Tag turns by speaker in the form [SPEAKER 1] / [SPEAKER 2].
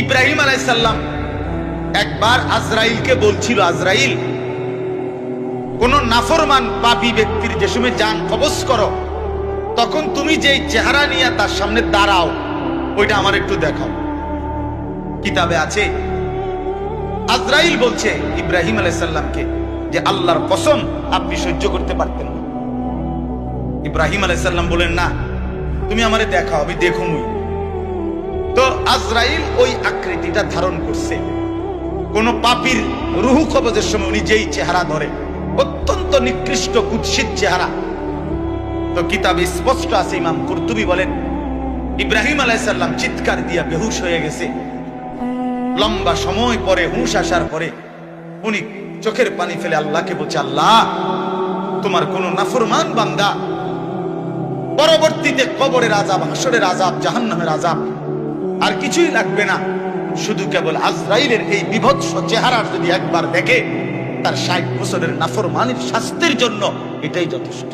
[SPEAKER 1] ইব্রাহিম আলাইহিস সালাম একবার আজরাইলকে বলছিল, আজরাইল, কোন নাফরমান পাপী ব্যক্তির যে সময় জান কবজ করো, তখন তুমি যেই চেহারা নিয়ে তার সামনে দাঁড়াও, ওইটা আমার একটু দেখাও। কিতাবে আছে, আজরাইল বলছে ইব্রাহিম আলাইহিস সালামকে যে আল্লাহর কসম আপনি সহ্য করতে পারতেন না। ইব্রাহিম আলাইহিস সালাম বলেন, না, তুমি আমারে দেখাও, আমি দেখুমই। তো আজরাইল ওই আকৃতিটা ধারণ করছে। কোন পাপীর রুহু কবজের সময় উনি যেই চেহারা ধরে, অত্যন্ত নিকৃষ্ট কুৎসিত চেহারা। তো কিতাবে স্পষ্ট আছে, ইমাম কুরতুবী বলেন ইব্রাহিম আলাইহিস সালাম চিৎকার দিয়া বেহুশ হয়ে গেছে। লম্বা সময় পরে হুঁশ আসার পরে উনি চোখের পানি ফেলে আল্লাহকে বলছে, আল্লাহ, তোমার কোন নাফরমান বান্দা পরবর্তীতে কবরের আযাব, হাসরের আযাব, জাহান্নামের আযাব আর কিছুই লাগবে না, শুধু কেবল আজরাইলের এই বিভৎস চেহারা যদি একবার দেখে, তার 60 বছরের নাফরমানির শাস্তির জন্য এটাই যথেষ্ট।